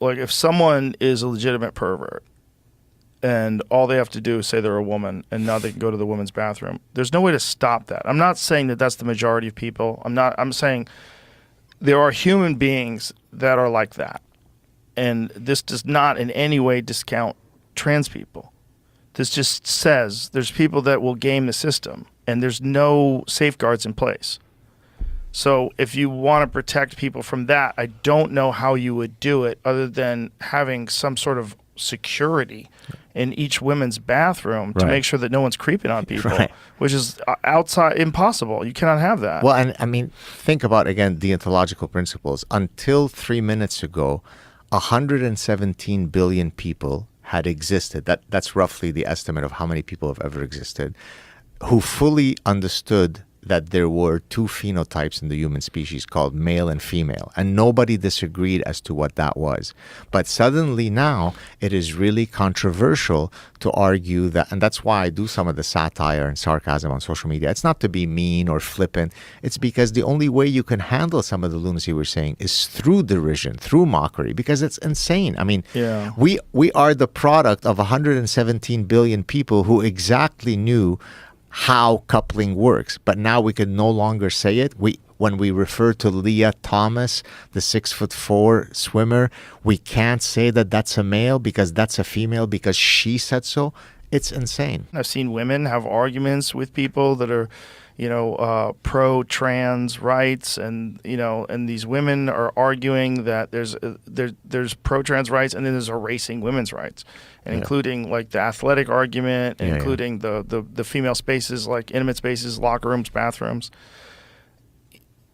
like if someone is a legitimate pervert and all they have to do is say they're a woman and now they can go to the women's bathroom, there's no way to stop that. I'm not saying that that's the majority of people. I'm saying there are human beings that are like that. And this does not in any way discount trans people. This just says there's people that will game the system and there's no safeguards in place. So if you want to protect people from that, I don't know how you would do it other than having some sort of security in each women's bathroom to make sure that no one's creeping on people, which is outside impossible. You cannot have that. Well, and I mean, think about, again, deontological principles. Until 3 minutes ago, 117 billion people had existed. That's roughly the estimate of how many people have ever existed, who fully understood that there were two phenotypes in the human species called male and female, and nobody disagreed as to what that was. But suddenly now it is really controversial to argue that, and that's why I do some of the satire and sarcasm on social media. It's not to be mean or flippant. It's because the only way you can handle some of the lunacy we're saying is through derision, through mockery, because it's insane. I mean, we are the product of 117 billion people who exactly knew how coupling works, but now we can no longer say it. When we refer to Leah Thomas, the 6'4" swimmer, we can't say that that's a male because that's a female because she said so. It's insane. I've seen women have arguments with people that are, pro-trans rights, and and these women are arguing that there's pro-trans rights, and then there's erasing women's rights, and including like the athletic argument, and including the female spaces like intimate spaces, locker rooms, bathrooms.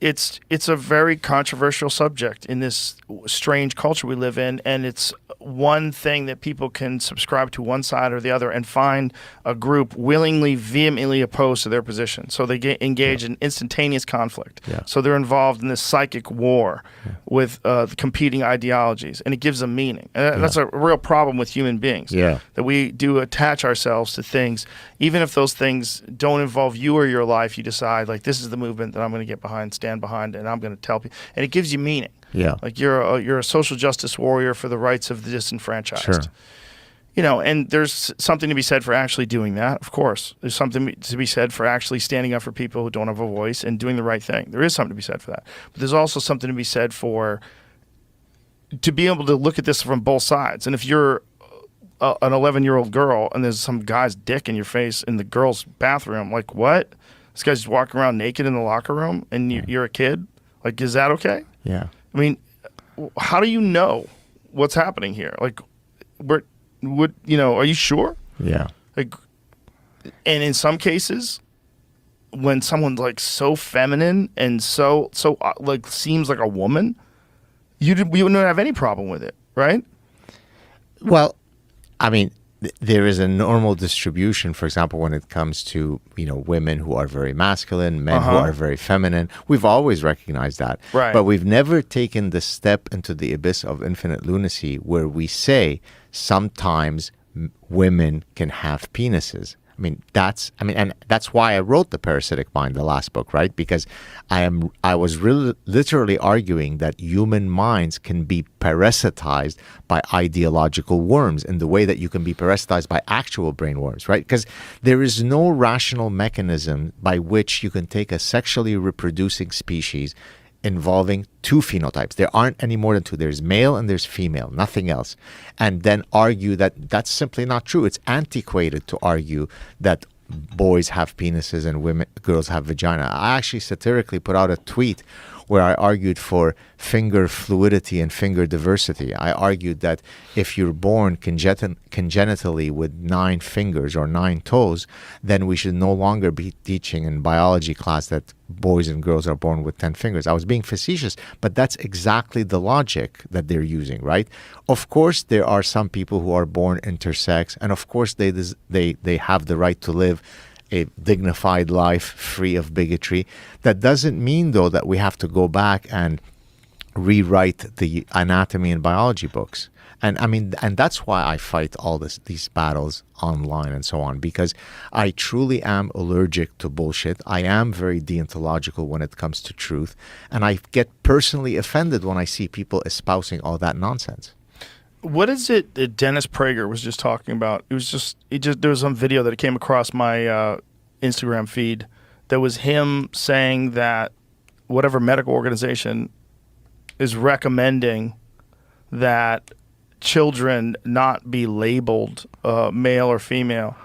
It's a very controversial subject in this strange culture we live in, and it's one thing that people can subscribe to one side or the other and find a group willingly, vehemently opposed to their position. So they engage in instantaneous conflict. So they're involved in this psychic war with the competing ideologies, and it gives them meaning. And that's a real problem with human beings, that we do attach ourselves to things. Even if those things don't involve you or your life, you decide, like, this is the movement that I'm going to get behind, stand behind, and I'm going to tell people. And it gives you meaning. Like you're a social justice warrior for the rights of the disenfranchised. And there's something to be said for actually doing that. Of course, there's something to be said for actually standing up for people who don't have a voice and doing the right thing. There is something to be said for that. But there's also something to be said for to be able to look at this from both sides. And if you're an 11-year-old girl and there's some guy's dick in your face in the girl's bathroom, like, what? This guy's just walking around naked in the locker room and you're a kid? Like, is that okay? I mean, how do you know what's happening here? Like, are you sure? Like, and in some cases, when someone's like so feminine and so like seems like a woman, we wouldn't have any problem with it, right? Well, I mean, there is a normal distribution, for example, when it comes to, women who are very masculine, men who are very feminine. We've always recognized that. But we've never taken the step into the abyss of infinite lunacy where we say sometimes women can have penises. And that's why I wrote The Parasitic Mind, the last book, right? Because I was literally arguing that human minds can be parasitized by ideological worms in the way that you can be parasitized by actual brain worms, right? Because there is no rational mechanism by which you can take a sexually reproducing species involving two phenotypes. There aren't any more than two. There's male and there's female, nothing else. And then argue that that's simply not true. It's antiquated to argue that boys have penises and girls have vagina. I actually satirically put out a tweet where I argued for finger fluidity and finger diversity. I argued that if you're born congenitally with 9 fingers or 9 toes, then we should no longer be teaching in biology class that boys and girls are born with 10 fingers. I was being facetious, but that's exactly the logic that they're using, right? Of course, there are some people who are born intersex, and of course they have the right to live a dignified life free of bigotry. That doesn't mean, though, that we have to go back and rewrite the anatomy and biology books. And that's why I fight all these battles online and so on, because I truly am allergic to bullshit. I am very deontological when it comes to truth, and I get personally offended when I see people espousing all that nonsense. What is it that Dennis Prager was just talking about? It was just there was some video that came across my Instagram feed that was him saying that whatever medical organization is recommending that children not be labeled male or female,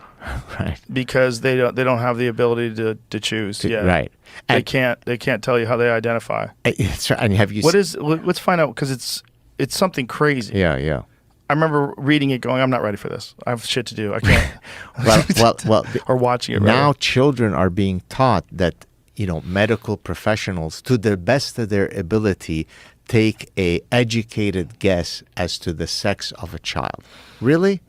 right? Because they don't have the ability to choose. Yeah, right. They can't tell you how they identify. It's right. And have you? Let's find out, because it's something crazy. Yeah. I remember reading it going, I'm not ready for this. I have shit to do. I can't. well, or watching it. Now rather. children are being taught that, medical professionals, to the best of their ability, take a educated guess as to the sex of a child. Really?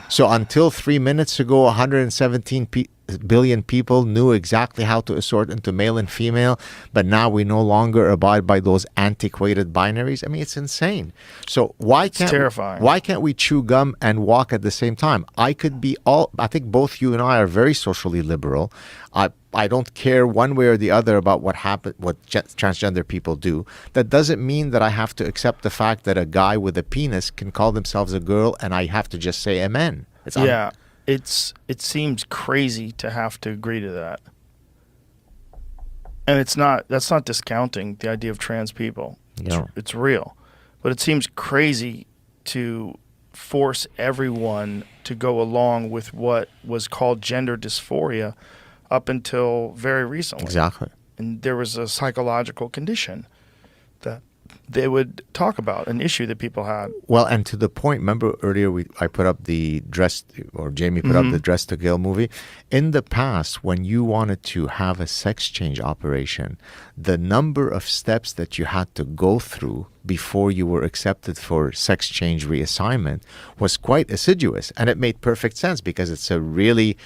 So until 3 minutes ago, 117 billion people knew exactly how to assort into male and female, but now we no longer abide by those antiquated binaries. I mean, it's insane. So terrifying. Why can't we chew gum and walk at the same time? I think both you and I are very socially liberal. I don't care one way or the other about what transgender people do. That doesn't mean that I have to accept the fact that a guy with a penis can call themselves a girl and I have to just say amen. It seems crazy to have to agree to that. And that's not discounting the idea of trans people. It's real. But it seems crazy to force everyone to go along with what was called gender dysphoria up until very recently. Exactly. And there was a psychological condition that they would talk about, an issue that people had. Well, and to the point, remember earlier I put up the Jamie put up the Dress to Kill movie. In the past, when you wanted to have a sex change operation, the number of steps that you had to go through before you were accepted for sex change reassignment was quite assiduous. And it made perfect sense because it's a really,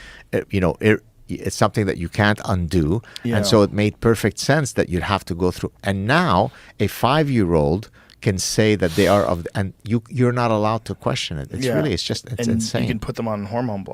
it's something that you can't undo. Yeah. And so it made perfect sense that you'd have to go through. And now a 5-year-old can say that they are and you're not allowed to question it. It's insane. You can put them on hormone block.